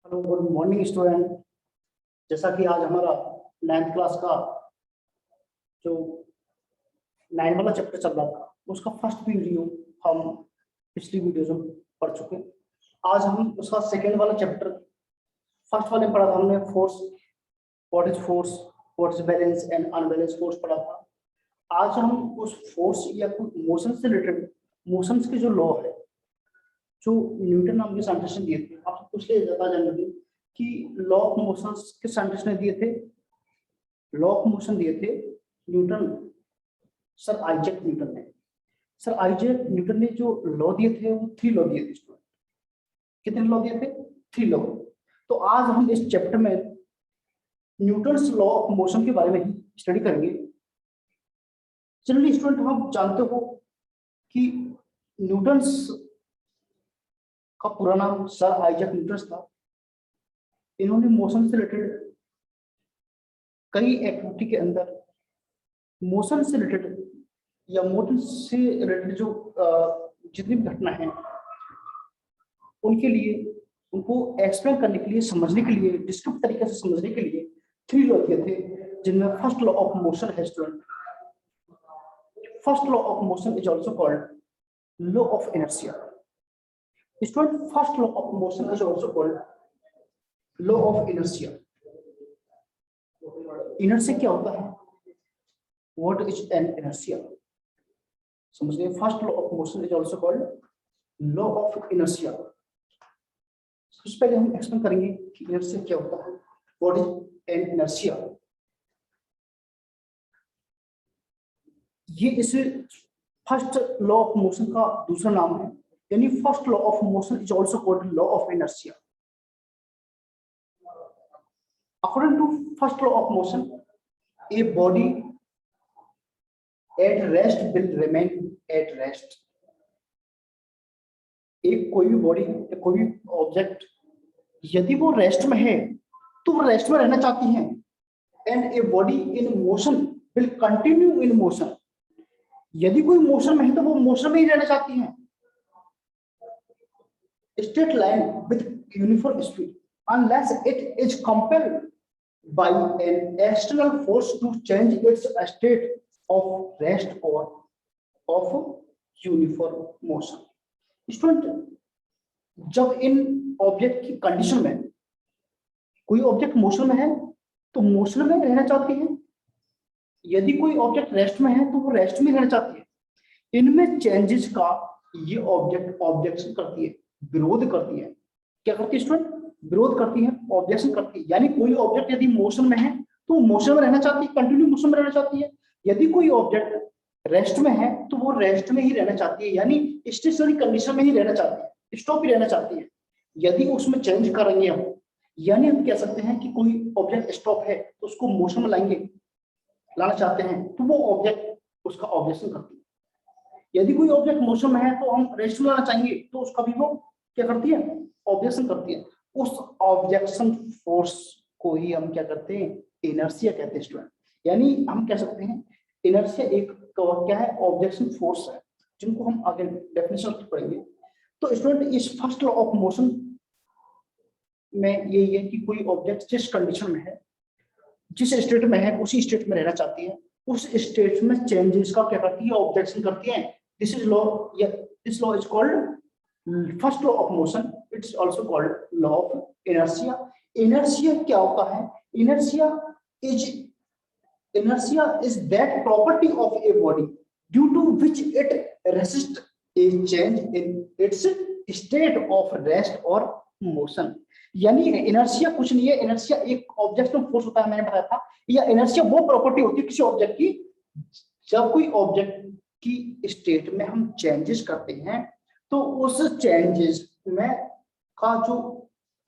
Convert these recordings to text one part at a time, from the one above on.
Hello, good morning student. जैसा कि आज हमारा 9th क्लास का जो 9 वाला चैप्टर चल रहा था उसका फर्स्ट वीडियो हम पिछली वीडियो में पढ़ चुके। आज हम उसका सेकेंड वाला चैप्टर, फर्स्ट वाले पढ़ा था हमने force, force, what is balance and unbalance force पढ़ा था। आज हम उस फोर्स या कोई मोशन से रिलेटेड मोशंस के जो लॉ है जो न्यूटन नाम के साइंटिस्ट ने दिए थे, आपसे पूछ लिया जाता जनरली कि लॉ ऑफ मोशन किस साइंटिस्ट ने दिए थे। लॉ ऑफ मोशन दिए थे न्यूटन, सर आइजैक न्यूटन ने। सर आइजैक न्यूटन ने जो लॉ दिए थे वो 3 लॉ दिए थे स्टूडेंट। कितने लॉ दिए थे? 3 लॉ। तो आज हम इस चैप्टर में न्यूटन्स लॉ ऑफ मोशन के बारे में ही स्टडी करेंगे। जनरली स्टूडेंट आप जानते हो कि न्यूटन्स का पूरा नाम सर आइजैक न्यूटन था। इन्होंने मोशन से रिलेटेड कई एक्टिविटी के अंदर मोशन से रिलेटेड या मोशन से रिलेटेड जो जितनी भी घटना है उनके लिए, उनको एक्सप्लेन करने के लिए, समझने के लिए, डिस्क्रिप्ट तरीके से समझने के लिए 3 लॉ दिए थे, जिनमें फर्स्ट लॉ ऑफ मोशन है student. First law of motion is also called law of inertia. Student, first law of motion is also called law of inertia. Inertia क्या होता है? What is an inertia? समझ गए? First law of motion is also called law of inertia. सबसे पहले हम explain करेंगे कि इनर्शिया क्या होता है, व्हाट इज एन इनर्शिया। ये इस फर्स्ट लॉ ऑफ मोशन का दूसरा नाम है, यानी first law of motion is also called law of inertia. According to first law of motion, a body at rest will remain at rest. एक कोई भी बॉडी या कोई भी ऑब्जेक्ट यदि वो रेस्ट में है तो वो रेस्ट में रहना चाहती है। And a body in motion will continue in motion. यदि कोई मोशन में है तो वो मोशन में ही रहना चाहती है। Straight line with uniform speed unless it is compelled by an external force to change its state of rest or of uniform motion. Student, जब इन ऑब्जेक्ट की कंडीशन में कोई ऑब्जेक्ट मोशन में है तो मोशन में रहना चाहती है, यदि कोई ऑब्जेक्ट रेस्ट में है तो वो रेस्ट में रहना चाहती है। इनमें चेंजेस का ये ऑब्जेक्ट ऑब्जेक्शन करती है, विरोध करती है। क्या करती है स्टूडेंट? विरोध करती है, ऑब्जेक्शन करती है। यानी कोई ऑब्जेक्ट यदि मोशन में है तो मोशन में रहना चाहती है, कंटिन्यू मोशन में रहना चाहती है। यदि कोई ऑब्जेक्ट रेस्ट में है तो वो रेस्ट में ही रहना चाहती है, यानी स्टेशनरी कंडीशन में ही रहना चाहती है, स्टॉप ही रहना चाहती है। यदि उसमें चेंज करेंगे हम, यानी हम कह सकते हैं कि कोई ऑब्जेक्ट स्टॉप है तो उसको मोशन में लाना चाहते हैं तो वो ऑब्जेक्ट उसका ऑब्जेक्शन करती है। यदि कोई ऑब्जेक्ट मोशन में है तो हम रेस्ट में लाना चाहेंगे तो उसका भी वो क्या करती है? ऑब्जेक्शन करती है। उस ऑब्जेक्शन फोर्स को ही हम क्या करते हैं? इनर्शिया कहते हैं स्टूडेंट। यानी हम कह सकते हैं इनर्शिया एक क्या है? ऑब्जेक्शन फोर्स है, जिनको हम आगे डेफिनेशन पढ़ेंगे। तो स्टूडेंट, इस फर्स्ट लॉ ऑफ मोशन में यही है कि कोई ऑब्जेक्ट जिस कंडीशन में है, जिस स्टेट में है, उसी स्टेट में रहना चाहती है। उस स्टेट में चेंजेस का क्या करती है? ऑब्जेक्शन करती है। दिस इज लॉ, या this law is called first law of motion. It's also called law of inertia. Inertia क्या होता है? Inertia is that property of a body due to which it resist a change in its state of rest or motion. यानी inertia कुछ नहीं है, inertia एक object में force होता है, मैंने बताया था। या इनर्शिया वो प्रॉपर्टी होती है किसी ऑब्जेक्ट की, जब कोई ऑब्जेक्ट की स्टेट में हम चेंजेस करते हैं तो उस चेंजेस में का जो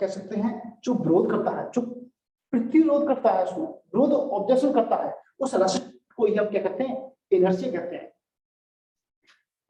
कह सकते हैं जो विरोध करता है, जो प्रतिरोध करता है, उसमें विरोध ऑब्जेक्शन करता है, उस रेसिस्ट को ही हम क्या कहते हैं? इनर्शिया कहते हैं।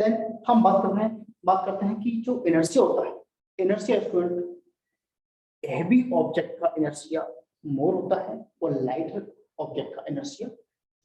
देन हम बात करते हैं कि जो इनर्शिया होता है, इनर्शिया स्टूडेंट, हैवी ऑब्जेक्ट का इनर्शिया मोर होता है और लाइटर ऑब्जेक्ट का इनर्शिया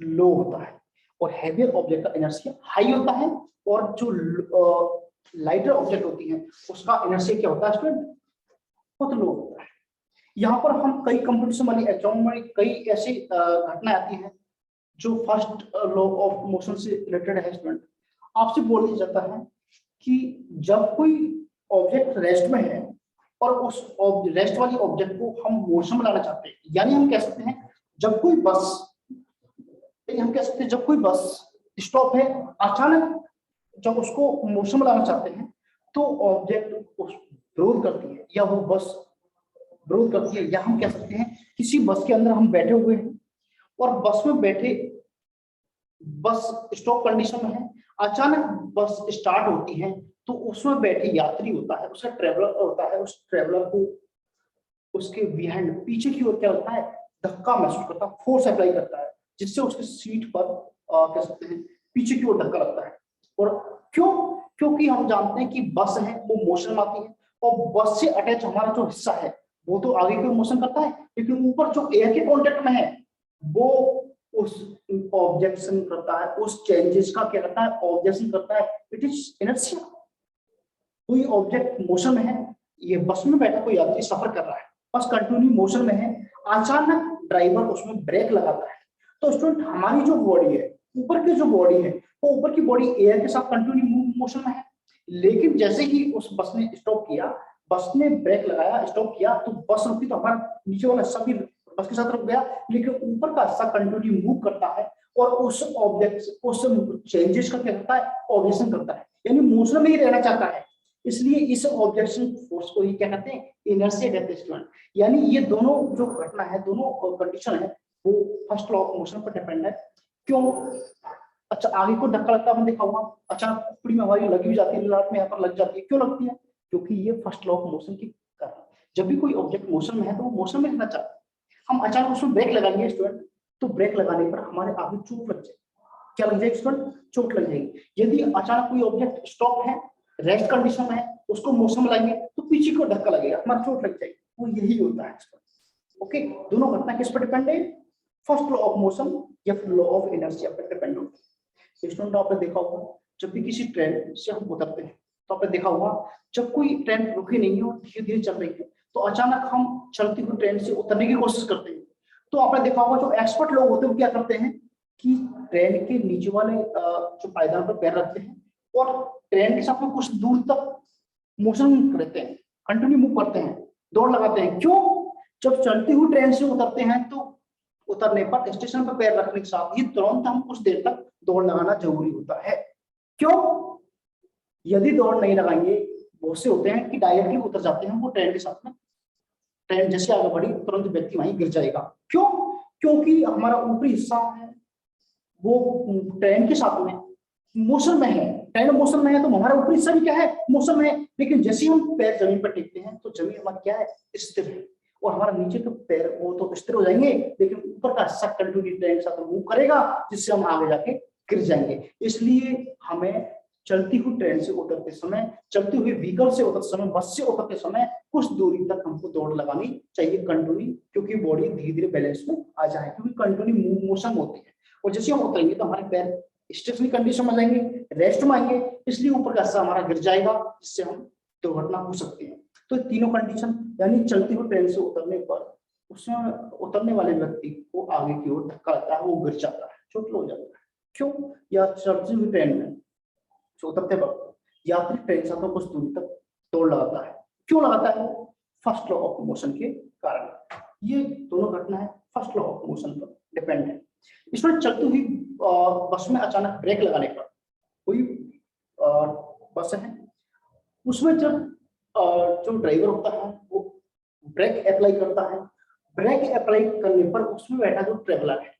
लो होता है। और हैवियर ऑब्जेक्ट का इनर्शिया हाई होता है और जो लाइटर ऑब्जेक्ट होती है उसका इनर्शिया क्या होता है स्टूडेंट? बहुत लो होता है। यहाँ पर हम कई कंपटीशन वाली एग्जाम में कई ऐसी घटनाएं आती हैं जो फर्स्ट लॉ ऑफ मोशन से रिलेटेड है स्टूडेंट। आपसे बोल दिया जाता है कि जब कोई ऑब्जेक्ट रेस्ट में है और उस रेस्ट वाली ऑब्जेक्ट को हम मोशन में लाना चाहते हैं, यानी हम कह सकते हैं जब कोई बस जब कोई बस स्टॉप है, अचानक जब उसको मोशन में लाना चाहते हैं तो ऑब्जेक्ट उस विरोध करती है या वो बस विरोध करती है, या हम कह सकते हैं किसी बस के अंदर हम बैठे हुए हैं और बस में बैठे, बस स्टॉप कंडीशन में है, अचानक बस स्टार्ट होती है तो उसमें बैठे यात्री होता है, उसका ट्रेवलर होता है, उस ट्रेवलर को उसके बिहाइंड पीछे की ओर क्या होता है, धक्का महसूस करता है, फोर्स अप्लाई करता है, जिससे उसकी सीट पर कह सकते हैं पीछे की ओर धक्का लगता है। और क्यों? क्योंकि हम जानते हैं कि बस है वो मोशन में आती है और बस से अटैच हमारा जो हिस्सा है वो तो आगे की ओर मोशन करता है, लेकिन ऊपर जो एयर के कॉन्टेक्ट में है वो उस ऑब्जेक्शन करता है, उस चेंजेस का क्या करता है, ऑब्जेक्शन करता है। It is inertia. कोई ऑब्जेक्ट मोशन में है, ये बस में बैठा कोई यात्री सफर कर रहा है, बस कंटिन्यू मोशन में है, अचानक ड्राइवर उसमें ब्रेक लगाता है तो स्टूडेंट हमारी जो बॉडी है, ऊपर की जो बॉडी है, वो ऊपर की बॉडी एयर के साथ कंटिन्यू मोशन में है, लेकिन जैसे ही उस बस ने स्टॉप किया, बस ने ब्रेक लगाया, स्टॉप किया, तो बस रुकी तो हमारा नीचे वाला हिस्सा भी बस के साथ रुक गया, लेकिन ऊपर का हिस्सा कंटिन्यू मूव करता है और उस ऑब्जेक्ट उस चेंजेस का क्या करता है, ऑब्जेक्शन करता है, यानी मोशन में ही रहना चाहता है। इसलिए इस ऑब्जेक्शन फोर्स को ही क्या कहते हैं, इनर्शिया कहते हैं स्टूडेंट। यानी ये दोनों जो घटना है, दोनों कंडीशन है, वो फर्स्ट लॉ ऑफ मोशन पर डिपेंड है। क्यों? अच्छा, आगे को धक्का लगता है देखा होगा, अचानक खोपड़ी में हमारी लगी भी जाती है, लाट में यहाँ पर लग जाती है, क्यों लगती है? क्योंकि ये फर्स्ट लॉ ऑफ मोशन की कारण। जब भी कोई ऑब्जेक्ट मोशन में है तो वो मोशन में रहना चाहता है, हम अचानक उसमें ब्रेक लगाएंगे स्टूडेंट, तो ब्रेक लगाने पर हमारे आगे चोट लग जाएगी। क्या लग जाएगी स्टूडेंट? चोट लग जाएगी। यदि अचानक कोई ऑब्जेक्ट स्टॉप है, रेस्ट कंडीशन में है, उसको मोशन में लाएंगे तो पीछे को धक्का लगेगा, हमारा चोट लग जाएगी। वो यही होता है। ओके, दोनों घटना किस पर डिपेंड है? फर्स्ट लॉ ऑफ मोशन या फिर लॉ ऑफ इनर्शिया पर डिपेंड होता है। स्टूडेंट आपने देखा होगा जब भी किसी ट्रेन से हम उतरते हैं तो आपने देखा होगा जब कोई ट्रेन रुकी नहीं है और धीरे धीरे चल रही है तो अचानक हम चलती हुई ट्रेन से उतरने की कोशिश करते हैं, तो आपने देखा होगा जो एक्सपर्ट लोग होते हैं वो क्या करते हैं कि ट्रेन के नीचे वाले जो पायदान पर पैर रखते हैं और ट्रेन के साथ में कुछ दूर तक मोशन करते हैं, कंटिन्यू मूव करते हैं, दौड़ लगाते हैं। क्यों? जब चलती हुई ट्रेन से उतरते हैं तो उतरने पर स्टेशन पर पैर रखने के साथ ही तुरंत हम कुछ देर तक दौड़ लगाना जरूरी होता है। क्यों? यदि दौड़ नहीं लगाएंगे, बहुत से होते हैं कि डायरेक्टली उतर जाते हैं वो ट्रेन के साथ में, ट्रेन जैसे आगे बढ़ी तुरंत व्यक्ति वहीं गिर जाएगा। क्यों? क्योंकि हमारा ऊपरी हिस्सा है वो ट्रेन के साथ में मोशन में है, ट्रेन मोशन में है तो हमारा ऊपरी हिस्सा भी क्या है, मोशन में है, लेकिन जैसे हम पैर जमीन पर टेकते हैं तो जमीन हमारा क्या है, स्थिर है, और हमारा नीचे तो पैर वो तो स्थिर हो जाएंगे, लेकिन ऊपर का हिस्सा कंटिन्यू ट्रेन के साथ मूव करेगा जिससे हम आगे जाके गिर जाएंगे। इसलिए हमें चलती हुई ट्रेन से उतरते समय, चलती हुई व्हीकल से उतरते समय, बस से उतरते समय कुछ दूरी तक हमको दौड़ लगानी चाहिए कंटिन्यू, क्योंकि बॉडी धीरे धीरे बैलेंस में आ जाए, क्योंकि कंटिन्यू मोशन होती है। और जैसे हम उतरेंगे तो हमारे पैर स्टेशनरी कंडीशन में जाएंगे, रेस्ट में आएंगे, इसलिए ऊपर का हिस्सा हमारा गिर जाएगा जिससे हम दुर्घटना हो सकती है। तो तीनों कंडीशन, यानी चलती हुई ट्रेन से उतरने पर उसमें उतरने वाले व्यक्ति को आगे की ओर धक्का लगता है, वो गिर जाता है, चोट हो जाता है। क्यों? या चलती हुई ट्रेन में उतरते वक्त यात्री ट्रेन साथों कुछ दूरी तक दौड़ लगाता है। क्यों लगाता है? फर्स्ट लॉ ऑफ मोशन के कारण। ये दोनों घटना है फर्स्ट लॉ ऑफ मोशन पर डिपेंड है। इसमें चलती हुई बस में अचानक ब्रेक लगाने पर, कोई बस है उसमें जब जो ड्राइवर होता है वो ब्रेक अप्लाई करता है, ब्रेक अप्लाई करने पर उसमें बैठा जो ट्रेवलर है,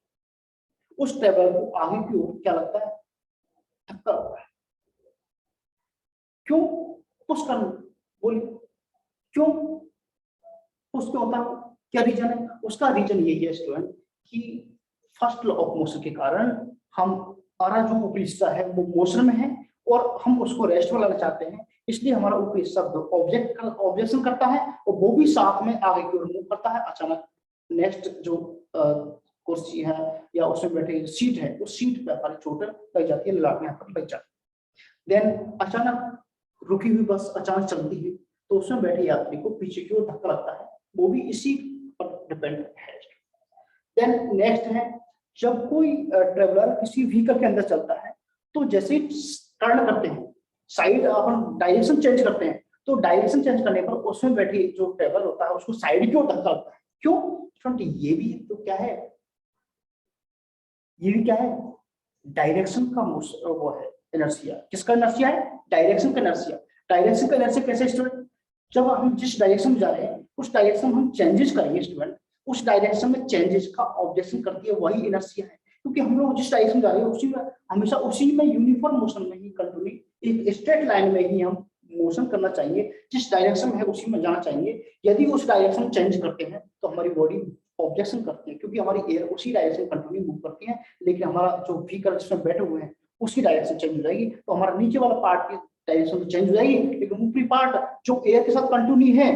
उस ट्रेवलर को आगे की ओर क्या लगता है, धक्का लगता है। क्यों? पुश करना, बोलिए क्यों पुश क्यों होता है, क्या रीजन है? उसका रीजन यही है स्टूडेंट कि फर्स्ट लॉ ऑफ मोशन के कारण हमारा जो ऊपरी हिस्सा है वो मोशन में है और हम उसको रेस्ट में लाना चाहते हैं, इसलिए हमारा ऊपरी हिस्सा ऑब्जेक्शन करता है और वो भी साथ में आगे की ओर मूव करता है। अचानक नेक्स्ट जो कुर्सी है या उसमें बैठे सीट है, उस सीट पे हमारी चोट लग जाती है, लाट में यहाँ पर लग जाती है। देन अचानक रुकी हुई बस अचानक चलती है तो उसमें बैठे यात्री को पीछे की ओर धक्का लगता है वो भी इसी पर डिपेंड है। देन नेक्स्ट है, जब कोई ट्रेवलर किसी व्हीकल के अंदर चलता है तो जैसे टर्न करते हैं, साइड अपन डायरेक्शन चेंज करते हैं, तो डायरेक्शन चेंज करने पर उसमें बैठी जो ट्रेवलर होता है उसको साइड की ओर धक्का लगता है। क्यों? क्योंकि ये भी तो क्या है, ये भी क्या है, डायरेक्शन का वो है इनर्शिया। किसका इनर्शिया है? डायरेक्शन का इनर्शिया। डायरेक्शन का इनर्शिया कैसे स्टूडेंट? जब हम जिस डायरेक्शन में जा रहे हैं उस डायरेक्शन में हम चेंजेस करेंगे स्टूडेंट, उस डायरेक्शन में चेंजेस का ऑब्जेक्शन करती है वही इनर्शिया है। क्योंकि हम लोग जिस डायरेक्शन में जा रहे हैं उसी में हमेशा उसी में यूनिफॉर्म मोशन में ही कंटिन्यू एक स्ट्रेट लाइन में ही हम मोशन करना चाहिए, जिस डायरेक्शन में है उसी में जाना चाहिए। यदि उस डायरेक्शन चेंज करते हैं तो हमारी बॉडी ऑब्जेक्शन करती है, क्योंकि हमारी एयर उसी डायरेक्शन कंटिन्यू मूव करती है, लेकिन हमारा जो व्हीकल जिसमें बैठे हुए हैं उसकी डायरेक्शन चेंज हो जाएगी, तो हमारा नीचे वाला पार्ट की डायरेक्शन तो चेंज हो जाएगी, लेकिन ऊपरी पार्ट जो एयर के साथ कंटिन्यू है,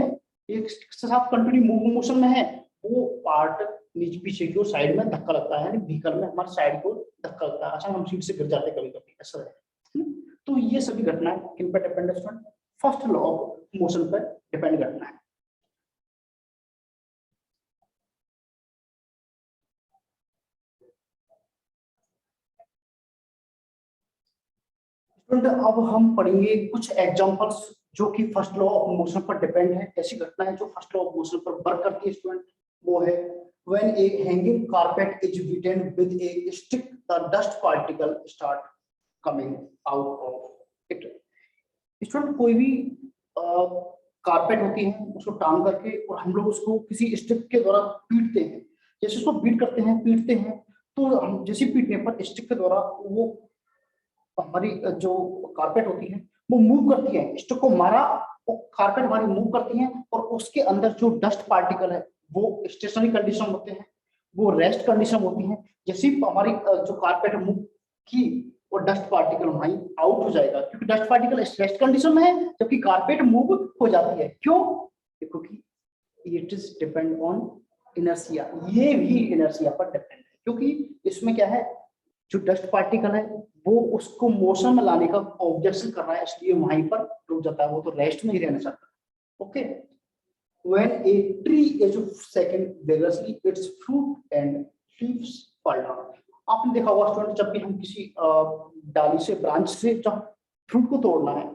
एक के साथ कंटिन्यू मोशन में है, वो पार्ट नीचे पीछे की ओर साइड में धक्का लगता है, व्हीकल में हमारे साइड को धक्का लगता है, अच्छा हम सीट से गिर जाते हैं कभी कभी, ऐसा है। तो ये सभी घटनाएं किन पर डिपेंड है? फर्स्ट लॉ ऑफ मोशन पर डिपेंड करना है। अब हम पढ़ेंगे कुछ एग्जांपल्स जो कि फर्स्ट लॉ ऑफ मोशन पर डिपेंड है। ऐसी घटनाएं जो फर्स्ट लॉ ऑफ मोशन पर वर्क करती है स्टूडेंट, वो है when A hanging carpet is beaten with A stick the dust particle start coming out of it. Student कोई भी कारपेट होती है उसको टांग करके और हम लोग उसको किसी स्टिक के द्वारा पीटते हैं, जैसे उसको बीट करते हैं पीटते हैं, तो हम जैसे पीटने पर स्टिक के द्वारा वो हमारी जो कारपेट होती है वो मूव करती है, स्टिक को मारा वो कारपेट हमारी मूव करती है, और उसके अंदर जो डस्ट पार्टिकल है वो स्टेशनरी कंडीशन होते हैं, वो रेस्ट कंडीशन होती है। जैसे हमारी जो कारपेट मूव की वो डस्ट पार्टिकल वहीं आउट हो जाएगा, क्योंकि डस्ट पार्टिकल रेस्ट कंडीशन में है जबकि कारपेट मूव हो जाती है। क्यों? क्योंकि it is depend on inertia, ये भी इनर्शिया पर डिपेंड है, क्योंकि इसमें क्या है, जो डस्ट पार्टिकल है वो उसको मोशन में लाने का ऑब्जेक्शन कर रहा है, इसलिए वहीं पर रुक जाता है, वो तो रेस्ट में ही रहना चाहता है। Okay, when a tree is second vigorously its fruit and leaves fall down। आपने देखा होगा स्टूडेंट, जब भी हम किसी डाली से ब्रांच से जब फ्रूट को तोड़ना है,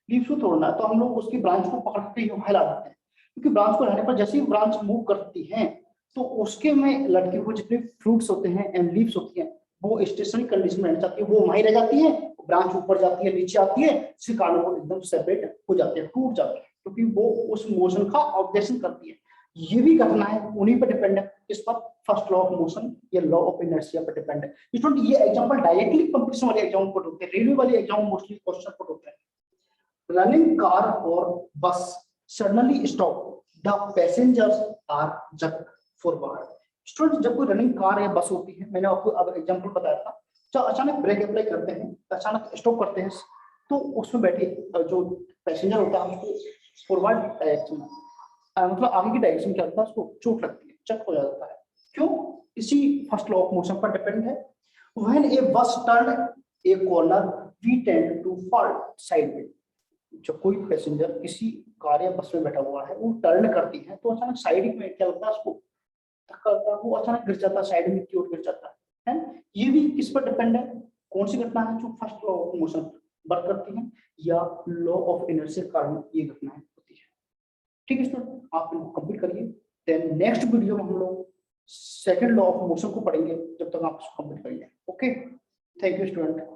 लीव्स को तोड़ना है, तो हम लोग उसकी ब्रांच को पकड़ के हिला देते हैं, क्योंकि ब्रांच को हिलाने पर जैसे ही ब्रांच मूव करती है तो उसके में लटके हुए जितने फ्रूट्स होते हैं एंड लीव्स होती हैं वो स्टेशनरी कंडीशन में रहना चाहती है, वो वहीं रह जाती है, ब्रांच ऊपर जाती है नीचे आती है, इसी कारण वो एकदम सेपरेट हो जाते हैं, टूट जाते हैं, क्योंकि वो उस मोशन का ऑब्जेक्शन करती है। ये भी घटना है उन्हीं पर डिपेंड है, इस पर फर्स्ट लॉ ऑफ मोशन या लॉ ऑफ इनर्शिया पर डिपेंड है। स्टूडेंट ये एग्जांपल डायरेक्टली कंपटीशन वाले एग्जाम पुट होते हैं, रेलवे वाले एग्जाम मोस्टली क्वेश्चन पुट होते हैं। रनिंग कार और bus suddenly stop, the passengers are just forward. Student जब कोई रनिंग कार या बस होती है, मैंने आपको अब एग्जांपल बताया था, जब अचानक ब्रेक अप्लाई करते हैं, अचानक स्टॉप करते हैं, तो उसमें बैठे जो पैसेंजर होता है उसको फॉरवर्ड डायरेक्शन मतलब आगे की डायरेक्शन क्या होता है उसको चोट लगती है, चक हो जाता है। क्यों? इसी फर्स्ट लॉ ऑफ मोशन पर डिपेंड है। When a bus turn a corner we tend to fall sideways. जब कोई पैसेंजर किसी कार या बस में बैठा हुआ है वो टर्न करती है तो अचानक साइड में क्या लगता है उसको धक्का लगता है, वो अचानक गिर जाता है, साइड में की ओर गिर जाता है ना? ये भी किस पर डिपेंड है? कौन सी घटना है जो first law of motion work करती है या लॉ ऑफ इनर्शिया के कारण ये घटनाएं होती है। ठीक है स्टूडेंट, आप इनको कंप्लीट करिए, देन नेक्स्ट वीडियो में हम लोग सेकंड लॉ ऑफ मोशन को पढ़ेंगे, जब तक आप इसको कंप्लीट करिए। Okay, thank you student.